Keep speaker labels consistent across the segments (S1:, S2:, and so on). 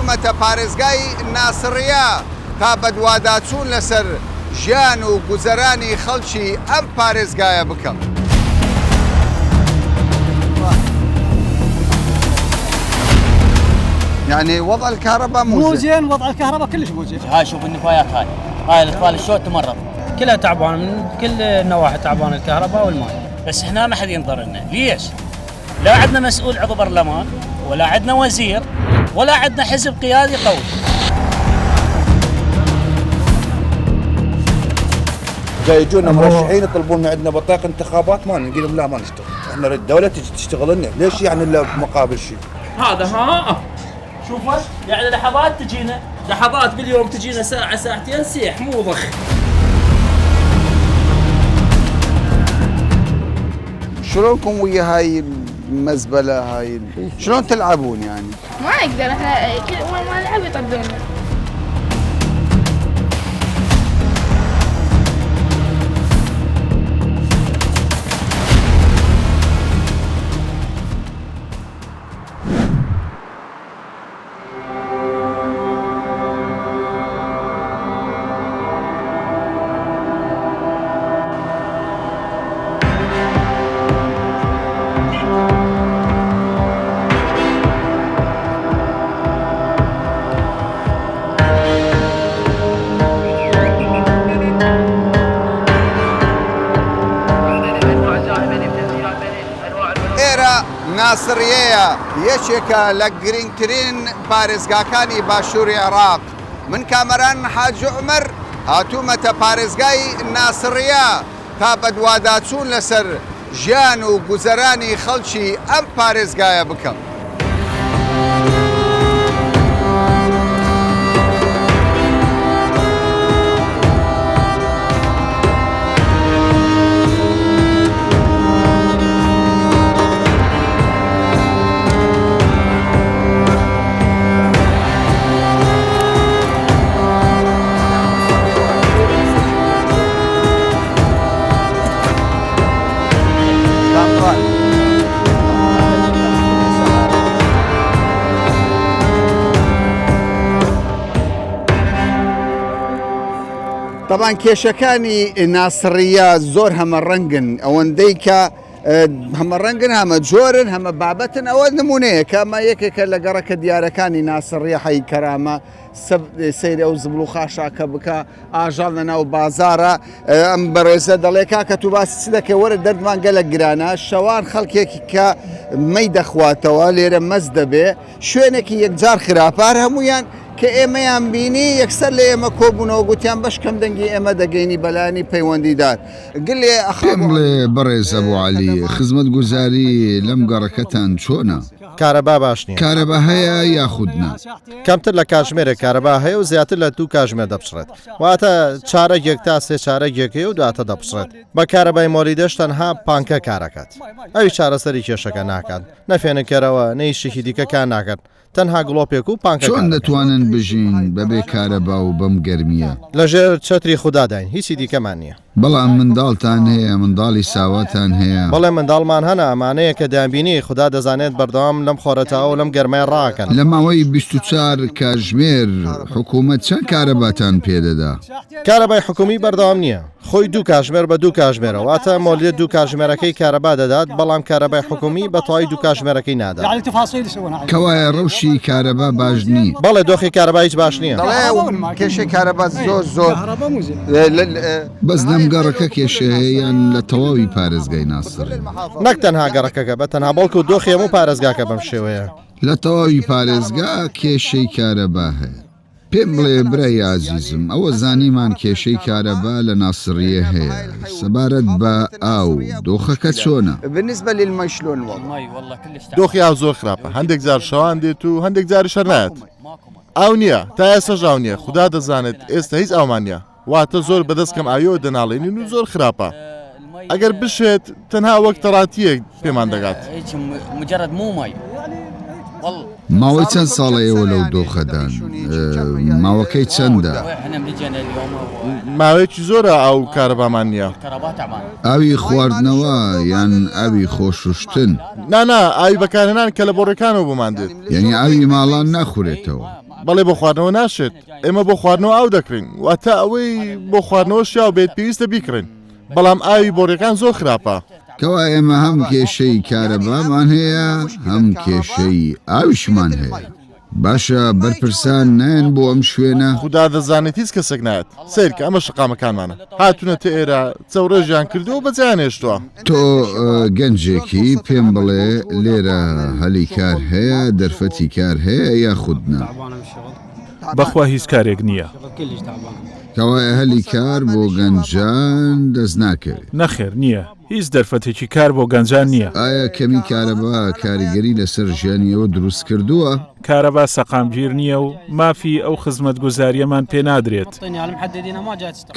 S1: هاتوومەتە پارێزگای ناسڕیە تا بەدواداچوون لەسەر ژیان و گوزەرانی خەڵکی ئەم پارێزگایە بکەم. يعني وضع الكهرباء
S2: مو زين، وضع الكهرباء كلش مو زين.
S3: هاي شوف النفايات، هاي الاطفال شلون تمرض، كلها تعبانه من كل النواحي، تعبانه الكهرباء والماء. بس هنا ما حد ينظر لنا، ليش؟ لا عندنا مسؤول عضو برلمان، ولا عندنا وزير، ولا عندنا حزب قيادي قوي.
S4: جاي يجونا مرشحين يطلبون من عندنا بطاقه انتخابات، ما نقول لهم لا ما نشتغل، احنا الدوله تجي تشتغل لنا، ليش يعني الا مقابل شيء؟
S3: هذا شوفوا يعني لحظات تجينا، لحظات باليوم تجينا ساعة ساعتين سيح مو ضخ.
S1: شلونكم ويا هاي المزبلة هاي؟ شلون تلعبون يعني؟
S5: ما نقدر احنا كل ما نلعب يطردونا.
S1: ناسڕیەیە یەکێکە لە گرنگترین پارێزگاکانی باشووری عێراق. من کامەران حاج عومەر هاتوومەتە پارێزگای ناسڕیە تا بەدواداچوون لەسەر ژیان و گوزەرانی خەڵکی ئەم پارێزگایە بکەم. طبعا کێشەکانی ناسڕیە زۆر هەمە ڕەنگن، ئەوەندەی کە هەمە ڕەنگن، هەمە جۆرن، هەمە بابەتن. ئەوە نمونەیە کە ئەمە یەکێکە لە گەڕەکە دیارەکانی ناسڕیە حەی کەرامە سەیرە و زبل و خاشاکە بکە ئاژاڵ لەناو بازارە. ئەم بەڕێزە دەڵێ کاکە تو باسی چ دەکەی وەرە دەردمان گەلە گرانە، شەوان خەڵکێکی کە مەی دەخواتەوە لێرە مەز دەبێ، شوێنێکی یەکجار خراپار هەمویان کە ئێمەیان بینی یەکسەر لە ئێمە کۆبوونەوە گوتیان بەش کەم دەنگی ئێمە دەگەینی بەلایانی پەیوەندیدار. گلێ
S6: پێم بڵێ بەڕێز ئەبوو عەلی، خزمەت گوزاری لەم گەڕەکەتان چۆنە؟
S7: کارەبا باش نییە.
S6: کارەبا هەیە یاخودنا؟
S7: کەمتر لە کاتژمێرە کارەبا هەیە و زیاتر لە 2 کاتژمێر دەپشڕێت، واتە چارەگێک تا 3 چارەگێکەیە و دواتە دەپشڕێت. بە کارەبای مۆلیدەش تەنها پانکە کارەکەت، ئەوی چارەسەری کێشەکە ناکات، نەفێنکەرەوە نەیشتێکی دیکەکان ناکات، تەنها گڵۆپێک و پانکە.
S6: چۆن دەتوانن بژین بەبێ کارەبا و بەم گەرمیە؟
S7: لەژێر چەتری خودداداین، هیچی دیکەمان نییە.
S6: بەڵام منداڵتان هەیە، منداڵی ساواتان هەیە؟
S7: بەڵێ منداڵمان هەنا، ئەمانەیە کە دابینی خوددا دەزانێت بەردەوام لەم خۆرەتەوە و لەم گەرمای ڕاکەن.
S6: لە ماوەی 24 کاتژمێر حکوومەت چەند کارەباتان پێدەدا؟
S7: کارەبای حکومی بەردەوام نییە، خۆی 2 کاتژمێر بە 2 کاتژمێرە، واتە مۆلیدە 2 کاتژمێرەکەی کارەبا دەدات، بەڵام کارەبای حکومی بە تەواوی 2 کاتژمێرەکەی نادات.
S6: کەوایە ڕەوشی کارەبا باش نییە؟
S7: بەڵێ دۆخی کارەبا هیچ باش نییە.
S1: کێشەی کارەبا زۆر
S6: بەس لەم گەڕەکە کێشە هەیە یان لە تەواوی پارێزگای ناسڕی؟
S7: نەک تەنها گەڕەکەکە، بە تەنها بەڵکو دۆخی هەموو پارێزگاکە بەم شێوەیە.
S6: لە تەواوی پارێزگا کێشەی کارەبا هەیە. پێم بڵێ برای عزیزم، ئەوە زانیمان کێشەی کارەبا لە ناسڕیە هەیە، سەبارەت بە ئاو دۆخەکە چۆنە؟
S1: بالنسبة للماء شلون
S8: دۆخی ئاو زۆر خراپە، هەندێک جار شەوان دێت و هەندێک جاری شەر نایەت. ئاو نییە، تا ئێستاش ئاو نییە، خوددا دەزانێت ئێستا هیچ ئاومان نییە، واتە زۆر بەدەستکەم ئاویەوە دەناڵێنین و زۆر خراپە. ئەگەر بشێت تەنها وەک تەڕاتیەک پێمان دەگات.
S6: ماوەی چەند ساڵەیەوە لەو دۆخەدان؟ ماوەکەی چەندە؟
S8: ماوەیەکی زۆرە ئاو کارەبامان نییە.
S6: ئاوی خواردنەوە یان ئاوی خۆشوشتن؟
S8: نانا، ئاوی بەکارهێنان کە لە بۆڕەکانەوە بمان دێت.
S6: یعنی ئاوی ماڵان ناخورێتەوە؟
S8: بەڵێ بۆ خواردنەوە ناشێت ئێمە بۆ خواردنەوە ئاو دەکرین واتە ئەوەی بۆ خواردنەوە شیاو بێت پێویستە بیکڕین بەڵام ئاوی بۆڕیەکان زۆر خراپە
S6: کەوا ئێمە هەم کێشەی کارەبامان هەیە هەم کێشەی ئاویشمان هەیە باشە بەرپرسان نایەن بۆ ئەم شوێنە
S8: خوددا دەزانێت هیچ کەسێک نایەت سیرکە ئەمە شقامەکانمانە هاتوونەتە ئێرە چەوڕێژیان کردو بە جیان هێشتووە
S6: تۆ گەنجێکی پێم بڵێ لێرە هەلی کار هەیە دەرفەتی کار هەیە یا خودنا
S9: بەخوا هیچ کارێک نییە
S6: کەوای هەلی کار بۆ گەنجان دەست ناکەوێت
S9: نەخێر نییە هیچ دەرفەتێکی کار بۆ گەنجان نییە
S6: ئایا کەمی کارەبا کاریگەری لەسەر ژیانیەوە دروست کردووە
S9: کارەبا سەقامگیر نییە و مافی ئەو خزمەت گوزاریەمان پێ نادرێت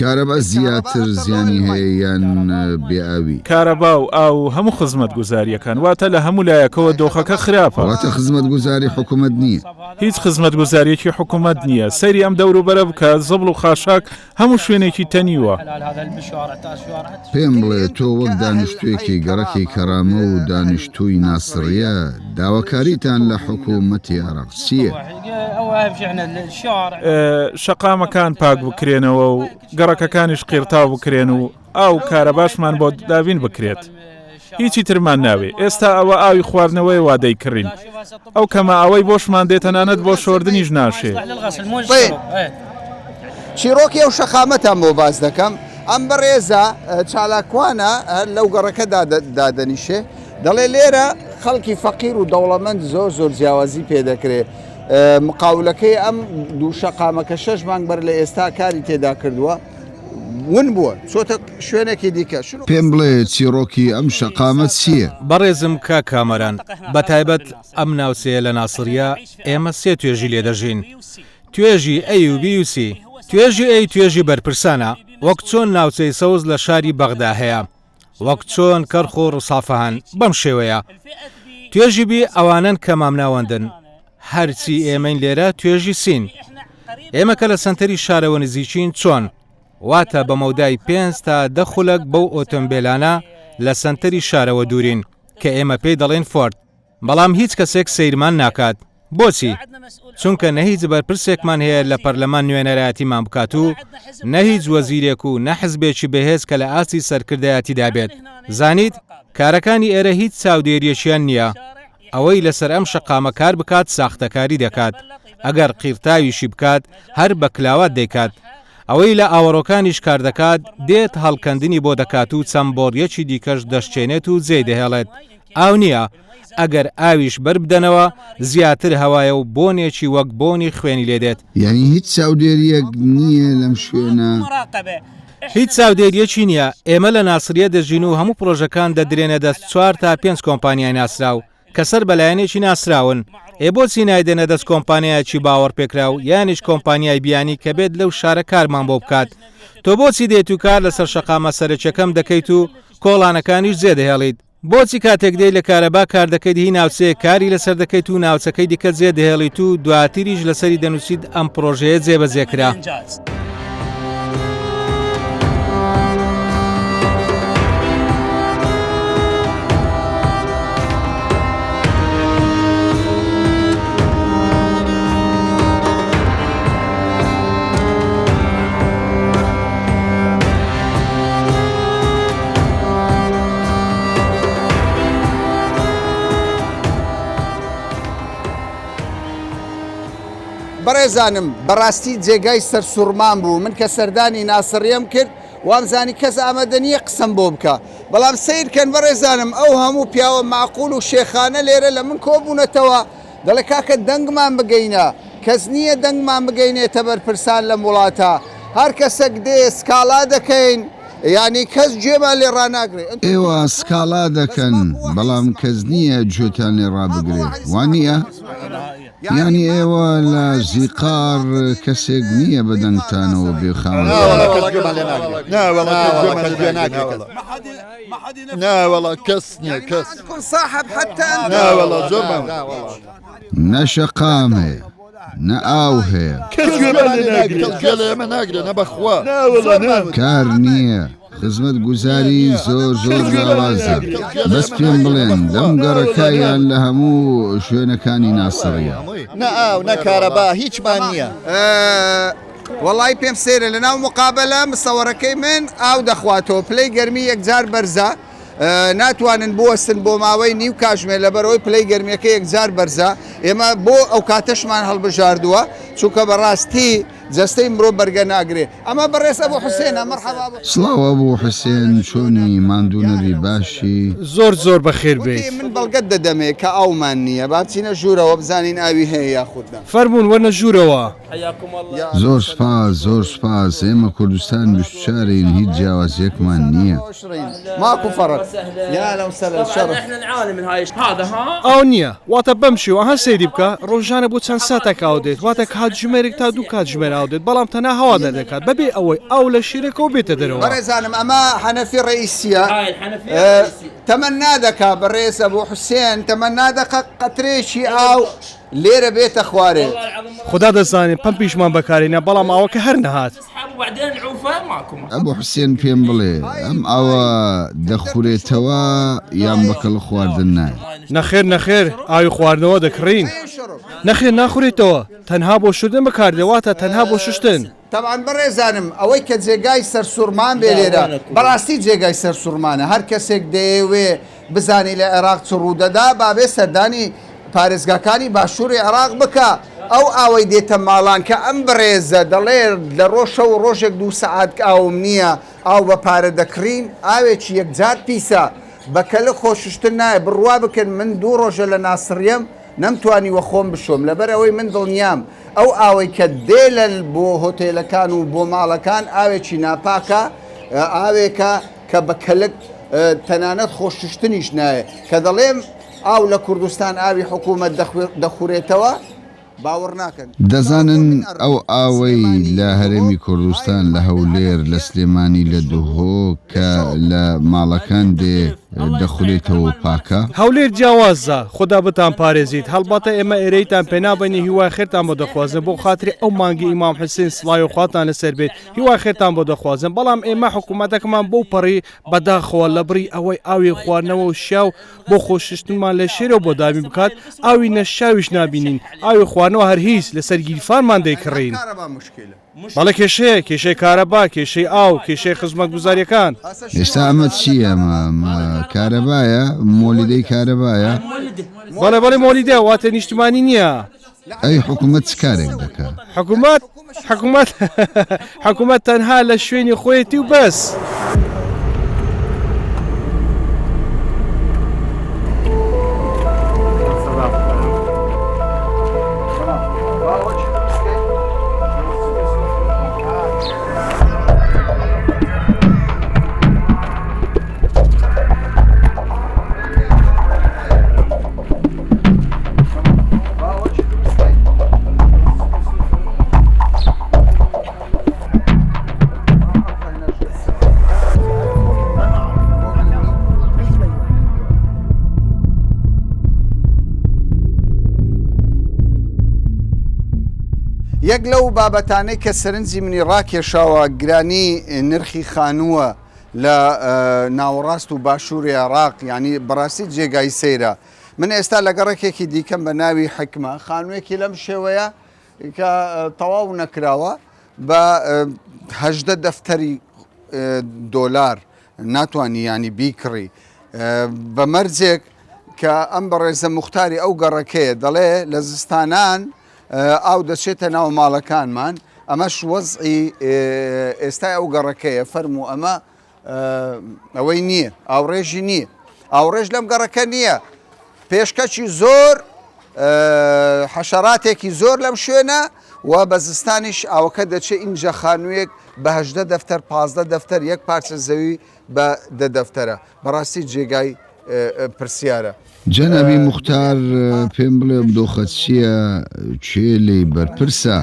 S6: کارەبا زیاتر زیانی هەیە یان بێئاوی
S9: کارەبا و ئاو هەموو خزمەت گوزاریەکان واتە لە هەموو لایەکەوە دۆخەکە خراپە
S6: واتە خزمەت گوزاری حکوومەت نییە
S9: هیچ خزمەت گوزاریەکی حکوومەت نییە سەیری ئەم دەوروبەرە بکە زەبڵ و خاشاک هەموو شوێنێکی تەنیوە
S6: پێم بڵێ تۆ وەک دانیشتوێکی گەڕەکی کەرامە و دانیشتووی ناسڕیە داواکاریتان لە حکوومەتی عێراق چییە؟
S9: شەقامەکان پاک بکرێنەوە و گەڕەکەکانیش قیرتاو بکرێن و ئاو کارەباشمان بۆ داوین بکرێت هیچی ترمان ناوێ ئێستا ئەوە ئاوی خواردنەوەی وادەی کڕین ئەو کەمە ئەوەی بۆشمان دێتەنانەت بۆ شۆردنیش ناشێ
S1: چیرۆکی ئەو شەقامەتان بۆ باز دەکەم ئەم بەڕێزە چالاکوانە لەو گەڕەکە دادەنیشێ دەڵێ لێرە خەڵکی فەقیر و دەوڵەمەند زۆر زۆر جیاوازی پێدەکرێت مقاولەکەی ئەم دوو شەقامەکە 6 مانگ بەر لە ئێستا کاری تێدا کردووە ون بووە چۆتە شوێنێکی دیکە
S6: پێم بڵێ چیرۆکی ئەم شەقامەت چییە؟
S10: بەڕێزم کا کامەران بەتایبەت ئەم ناوسەیە لە ناسڕیا ئێمە 3 توێژی لێ دەژین توێژی ئەی و بی و سی توێژی ئەی توێژی بەرپرسانە وەک چۆن ناوچەی سەوز لە شاری بەغدا هەیە وەک چۆن کەرخ و ڕسافەهان بەم شێوەیە توێژی بی ئەوانن کە مامناوەندن هەرچی ئێمەین لێرە توێژی سین ئێمە کە لە سنتەری شارەوە نزیکین چۆن واتە بە مەودای 5 تا 10 خولەک بەو ئۆتۆمبیلانە لە سنتەری شارەوە دوورین کە ئێمە پێی دەڵێن فۆرد بەڵام هیچ کەسێک سەیرمان ناکات بۆچی؟ چونکە نەهیچ بەرپرسێکمان هەیە لە پەرلەمان نوێنەرایەتیمان بکات و نەهیچ وەزیرێک و نەحزبێکی بەهێز کە لە ئاستی سەرکردایەتیدا بێت زانیت کارەکانی ئێرە هیچ چاودێریەکیان نییە ئەوەی لەسەر ئەم شەقامە کار بکات ساختەکاری دەکات ئەگەر قیرتاویشی بکات هەر بە کلاوات دەیکات ئەوەی لە ئاوەڕۆکانیش کار دەکات دێت هەڵکەندنی بۆ دەکات و چەمبۆڕیەکی دیکەش دەشچێنێت و جێ دەهێڵێت ئاو نییە ئەگەر ئاویش بربدەنەوە زیاتر هەوایە و بۆنێکی وەک بۆنی خوێنی لێدێت
S6: یعنی هیچ چاودێریەک نییە لەم شوێنە
S10: هیچ چاودێریەکی نییە ئێمە لە ناسریە دەژین و هەموو پرۆژەکان دەدرێنە دەست 4 تا 5 کۆمپانیای ناسراو کە سەر بەلایەنێکی ناسراون بۆچی نایدێنە دەست کۆمپانیایکی باوەڕ پێکرا و یانیش کۆمپانیای بیانی کە بێت لەو شارە کارمان بۆ بکات تۆ بۆچی دێت و کار لەسەر شەقامە سەرچەکەم دەکەیت و کۆڵانەکانیش جێ دەهێڵیت بۆچی کاتێک دەی لە کارەبا کار دەکەیت هی ناوچەیە کاری لەسەر دەکەیت و ناوچەکەی دیکە جێ دەهێڵیت و دواتریش لەسەری دەنووسیت ئەم پرۆژەیە جێبەجێکرا
S1: بەڕێزانم بەڕاستی جێگای سەر سوورمان بوو من کە سەردانی ناسڕیم کرد وامزانی کەس ئامادەنیە قسەم بۆ بکە بەڵام سیرکەن بەڕێزانم ئەو هەموو پیاوە معقول و شێخانە لێرە لە من کۆبوونەتەوە دەڵێ کاکە دەنگمان بگەینە کەس نییە دەنگمان بگەینێتە بەرپرسان لە وڵاتە هەر کەسێک دێ سکاڵا دەکەین یعنی کەس جێمان لێ ڕناگرێت
S6: ئێوە سکاڵا دەکەن بەڵام کەس نییە گوێتان لێ ڕابگرێت وانە؟ یعنی ئێوە لە زیقار کەسێک نییە بە دەنگتانەوە بێخاوە
S11: ناوەڵە کەس نییە کەس
S1: صاحب حتى
S6: نە شەقام هەیە نە ئاو هەیە
S11: ئێمە ناگرێت نە بەخوا
S6: کار نییە خزمەت گوزاری زۆر لاوازە بەس پێم بڵێن لەم گەڕەکەیان لە هەموو شوێنەکانی ناسڕیە
S11: نە ئاو نە کارەبا هیچمان نییە
S1: وڵی پێم سێرە لە ناو مقابلە مسەوەڕەکەی من ئاو دەخواتەوە پلەی گەرمی یەکجار بەرزە ناتوانن بوەستن بۆ ماوەی نیو کاژمێر لەبەرەوەی پلەی گەرمیەکە یەکجار بەرزە ئێمە بۆ ئەو کاتەشمان هەڵبژاردووە چونکە بەڕاستی جەستەی مرۆ بەرگە ناگرێ ئەمە بەڕێز ئەبوو حوسێنە مەرحەبا
S6: سڵاو بوو حوسێن چۆنی ماندوو نەبی باشی
S10: زۆر بەخێر بێت
S1: من بەڵگەت دەدەمێ کە ئاومان نییە با بچینە ژوورەوە بزانین ئاوی هەیە یاخودنا
S10: فەرمونون وەرنە ژوورەوە
S6: زۆر سپاس ئێمە کوردستان بشتشارین هیچ جیاوازیەکمان نییە
S1: ماكو فرق يا لو سلام شرف
S12: احنا نعاني من هاي هذا ها
S10: ئەو نییە واتە بەم شێوە هەر سەیری بکە ڕۆژانە بۆ چەند ساتێک ئاو دێت واتە کاتژمێرێک تا دوو کاتژمێر ئاو دێت بەڵام تەنها هەوا دەکات بەبێ ئەوەی ئاو لە شیرەکەەوە بێتە دەرەوە
S1: بەڕێزانم ئەمە حەنەفی ڕئیسیە تەمەنا دەکا بەڕێز ئەبوو حوسێن تەمەنا دەکە قەترێکی ئاو لێرە بێتە خوارێ
S10: خدا دەزانێت پەم پیشمان بەکارێنە بەڵام ئاوەکە هەر نەهات
S12: وبعدين العوفه ماكم
S6: ئەبوو حوسێن پێم بڵێ ئەم ئەوە دەخورێتەوە یان بەکەڵ خواردن نایە
S10: نەخێر ئاوی خواردنەوە دەکڕین نەخێر ناخورێتەوە تەنها بۆ شوردن بەکاردەواتە تەنها بۆ شوشتن
S1: تەبعاً بەڕێزانم ئەوەی کە جێگای سەرسوورمان بێ لێرە بەڕاستی جێگای سەرسوورمانە هەر کەسێک دەیەوێ بزانی لە عێراق چ ڕوودەدا بابێ سەردانی پارێزگاکانی باشووری عێراق بکە ئەو ئاوەی دێتە ماڵان کە ئەم بڕێزە دەڵێ لە ڕۆژە و ڕۆژێک 2 سەعات ئاوم نییە ئاو بە پارە دەکڕین ئاوێکی یەکجار پیسە بەکەلە خۆششتن نایە بڕوا بکەن من 2 ڕۆژە لە ناسڕیم نەمتوانی وە خۆم بشۆم لەبەر ئەوەی من دڵنیام ئەو ئاوەی کە دێلە بۆ هۆتێلەکان و بۆ ماڵەکان ئاوێکی ناپاکە ئاوێکە کە بەکەلک تەنانەت خۆششتنیش نایە کە دەڵێم ئاو لە کوردستان ئاوی حکوومەت دەخورێتەوە باوەڕ ناکەن
S6: دەزانن ئەو ئاوەی لە هەرێمی کوردستان لە هەولێر لە سلێمانی لە دوهۆ کە لە ماڵەکان دێ دەخورێتەوە پاکە
S10: هەولێر جیاوازە خدا بتان پارێزیت هەڵباتە ئێمە ئێرەیتان پێنابنی هیوای خێرتان بۆ دەخوازن بۆ خااتری ئەو مانگی ئیمام حسین سڵای و خواتان لەسەر بێت هیوای خێرتان بۆ دەخوازن بەڵام ئێمە حکوومەتەکەمان بۆ پەڕی بەداخەوە لە بڕی ئەوەی ئاوی خواردنەوە و شیاو بۆ خۆششتنمان لە شێرەوە بۆ دامی بکات ئاوی نەشاویش نبینین ئاوی خواردنەوە هەر هیچ لەسەر گیرفانمان دەیکڕین بەڵێ کێشەیە کارەبا کێشەی ئاو کێشەی خزمەت گوزاریەکان
S6: ئێستا ئەمە چییە کارەبایە مۆلیدەی کارەبایە
S10: بەڵێ مۆلیدە واتە نیشتمانی نییە
S6: ئەی حکوومەت چ کارێک دەکات
S10: حکوومەت تەنها لە شوێنی خۆیەتی و بەس
S1: یەک لەو بابەتانەی کە سەرنجی منی ڕاکێشاوە گرانی نرخی خانووە لە ناوەڕاست و باشووری عێراق ینی بەڕاستی جێگای سەیرە من ئێستا لە گەڕێکێکی دیکەم بە ناوی حکمە خانوویەکی لەم شێوەیە کە تەواو نەکراوە بە 18 دەفتەری دۆلار ناتوانی ینی بیکڕی بە مەرجێک کە ئەم بەڕێزە مختاری ئەو گەڕەکەیە دەڵێ لە زستانان ئاو دەچێتە ناو ماڵەکانمان ئەمەش وەزعی ئێستای ئەو گەڕەکەیە فەرموو ئەمە ئەوەی نییە ئاوڕێژی نییە ئاوڕێژ لەم گەڕەکە نییە پێشکەچی زۆر حەشەراتێکی زۆر لەم شوێنە و بە زستانیش ئاوەکە دەچێت ئینجا خانوویەک بە 18 دەفتەر 15 دەفتەر یەک پارچە زەوی بە 10 دەفتەرە بەڕاستی جێگای پرسیارە
S6: جەنابی موختار پێم بڵێ بدۆخەت چییە کێلەی بەرپرسە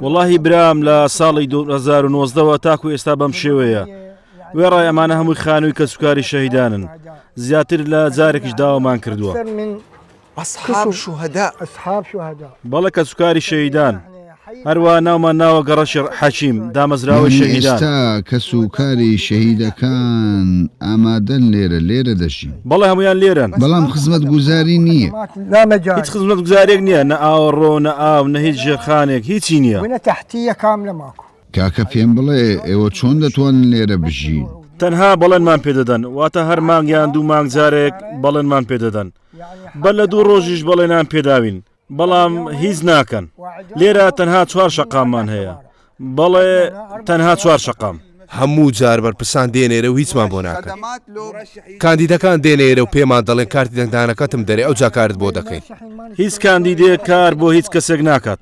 S13: وەڵاهی برام لە ساڵی 2019ەوە تاکو ئێستا بەم شێوەیە وێڕای ئەمانە هەمووی خانووی کە سوکاری شەهیدانن زیاتر لە جارێکیش داوامان کردووە
S1: أصحاب شهداء
S13: بەڵێ کە سوکاری شەهیدان هەروە ناومان ناوە گەڕەشی حەکیم دامەزراوەی شەهیدان.
S6: ئێستا کە سوکاری شەهیدەکان ئامادەن لێرە دەژین.
S13: بەڵێ هەمویان لێرن،
S6: بەڵام خزمەت گوزاری نییە.
S13: هیچ خزمەت گوزارێک نییە، نە ئاوەڕۆ نە ئاو نە هیچ ژێرخانێک هیچی نییە.
S6: کاکە پێم بڵێ ئێوە چۆن دەتوانن لێرە بژین؟
S13: تەنها بەڵێنمان پێدەدەن، واتە هەر مانگیان دوو مانگجارێک بەڵێنمان پێدەدەن. بەل لە 2 ڕۆژیش بەڵێنان پێداوین، بەڵام هیچ ناکەن. لێرە تەنها 4 شەقاممان هەیە، بەڵێ تەنها 4 شەقام.
S14: هەموو جار بەرپرسان دێنێرە و هیچمان بۆ ناکەن. کاندیدەکان دێنێرە و پێمان دەڵێن کارتی دەنگدانەکەتم دەرێ ئەو جاکارت بۆ دەکەین.
S13: هیچ کاندیدێک کار بۆ هیچ کەسێک ناکات.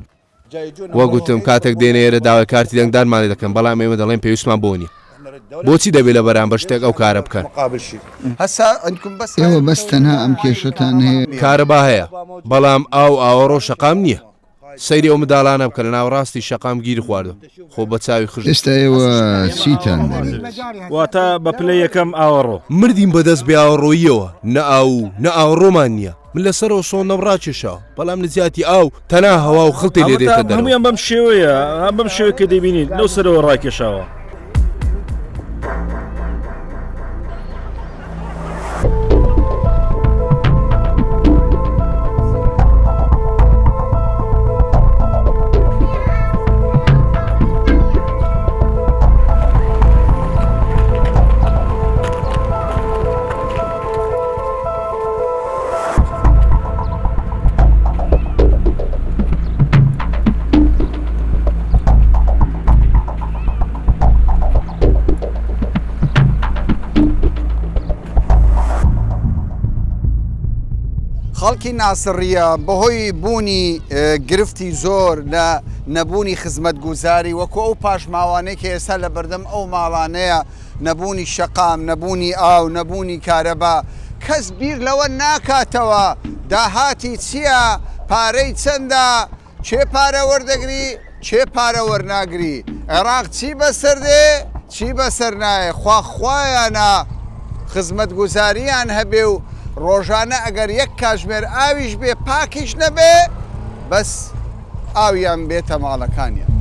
S14: وەگوتم کاتێک دێنێرە داوای کارتی دەنگدانمانی دەکەن، بەڵام ئێمە دەڵێن پێویستمان بۆ نیە. بۆچی دەبێت لە بەرامبەر شتێک ئەو کارە بکەن؟
S6: ئێوە بەس تەنها ئەم کێشەتان هەیە؟
S14: کارەبا هەیە، بەڵام ئاوەڕۆ شەقام نییە. سەیری ئەو منداڵانە بکە لە ناوڕاستی شەقام گیر خواردو خۆ بە چاوی خژ.
S6: ئێستا ئێوە چیتان دەوێت؟
S13: واتە بە پلەی یەکەم ئاوەڕۆ
S14: مردیم بەدەست بێ ئاوەڕۆییەوە، نە ئاوەڕۆمان نییە. من لەسەرەوە سۆنەم ڕاکێشاوە، بەڵام نزیاتی ئاو تەنها هەوا و خڵتی لێ دێتە دەرەوە.
S13: هەمویان بەم شێوەیە، بەم شێوەیە کە دەبینیت لەو سەرەوە ڕاکێشاوە.
S1: خەڵکی ناسڕیە بەهۆی بوونی گرفتی زۆر لە نەبوونی خزمەت گوزاری وەکو ئەو پاشماوانەی کە ئێستا لە بەردەم ئەو ماڵانەیە، نەبوونی شەقام، نەبوونی ئاو، نەبوونی کارەبا، کەس بیر لەوە ناکاتەوە داهاتی چییە، پارەی چەندە، چێ پارە وەردەگری، چێ پارە وەرناگری، عێراق چی بەسەر دێ، چی بەسەر نایە، خوایانە خزمەت گوزاریان هەبێ و ڕۆژانە ئەگەر یەک کاتژمێر ئاویش بێ پاکیش نەبێ بەس ئاویان بێتە ماڵەکانیان.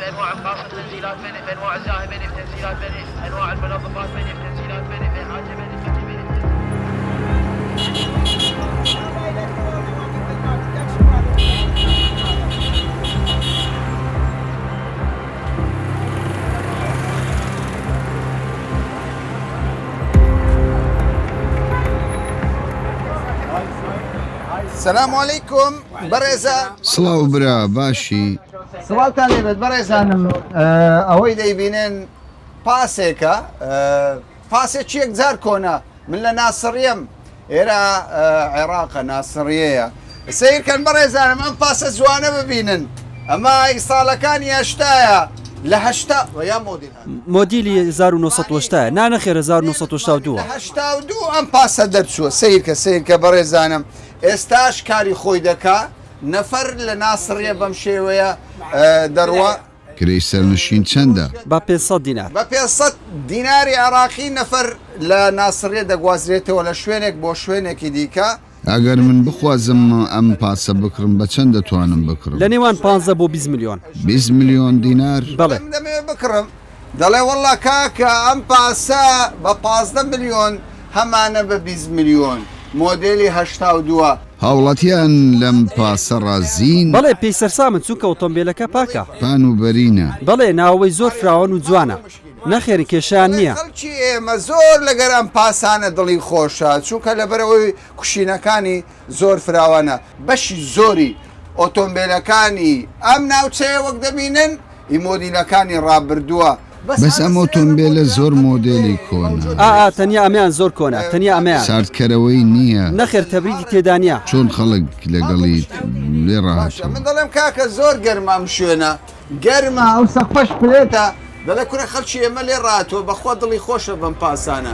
S15: انواع الخاصه تنزيلات بني انواع الزاهي بني تنزيلات بني انواع المنظفات بني تنزيلات بني حاجه بني
S1: السلام عليكم برزان.
S6: سڵاو برا باشی.
S1: سڵاوتان لێبێت بەڕێزانم، ئەوەی دەیبینن پاسێکە، پاسێک یەک جار کۆنا، من لە ناسڕیم ئێرە عێراقە ناسڕیەیە. سیرکەن بەڕێزانم ئەم پاسە جوانە ببینن، ئەمە ئیساڵەکانی هەشتایە لە هەشتا یا
S2: مۆدیلی 1970 نانەخێرە 1972
S1: لە 82 ئەم پاسە دەرچووە. سیرکە بەڕێزانم ئێستاش کاری خۆی دەکا، نەفەر لە ناسڕیە بەم شێوەیە دەڕوە.
S6: کرێی سەرنشین چەندە؟
S2: بە 500 دینار.
S1: بە 500 دیناری عراقی نەفەر لە ناسڕیە دەگوازرێتەوە لە شوێنێک بۆ شوێنێکی دیکە.
S6: ئەگەر من بخوازم ئەم پاسە بکڕم بە چەند دەتوانم بکڕم؟
S2: لە نێوان 15 بۆ 20 میلیۆن.
S6: 20 میلیۆن دینار؟
S2: بەڵێ
S1: دەمەوێت بکڕم. دەڵێ وەڵا کاکە ئەم پاسە بە 15 میلیۆن هەمانە بە 20 میلیۆن. مۆدێلی 82.
S6: هاوڵاتیان لەم پاسە ڕازین؟
S2: بەڵێ پێی سەرسامن چونکە ئۆتۆمبیلەکە پاکە،
S6: پان و بەرینە.
S2: بەڵێ ناوەی زۆر فراوان و جوانە، نەخێری کێشیان نییە.
S1: خەڵکی ئێمە زۆر لەگەر ئەم پاسانە دڵی خۆشە، چونکە لەبەرەوەی کوشینەکانی زۆر فراوانە. بەشی زۆری ئۆتۆمبیلەکانی ئەم ناوچەیە وەک دەبینن ئیمۆدیلەکانی ڕابردووە.
S6: بەس ئەم ئۆتۆمبیلە زۆر مۆدێلی کۆنا.
S2: تەنیا ئەمیان زۆر کۆنا، تەنیا ئەمیان
S6: ساردکەرەوەی نییە.
S2: نەخێر تەبریدی تێدا نیە.
S6: چۆن خەڵک لەگەڵی لێ ڕاهاتوە.
S1: من دەڵێم کاکە زۆر گەرمە ئەم شوێنە، گەرمە ئەو سەقفەش پلێتە، دەڵێ کورە خەڵکی ئێمە لێ ڕاتوە، بەخوا دڵی خۆشە بەم پاسانە.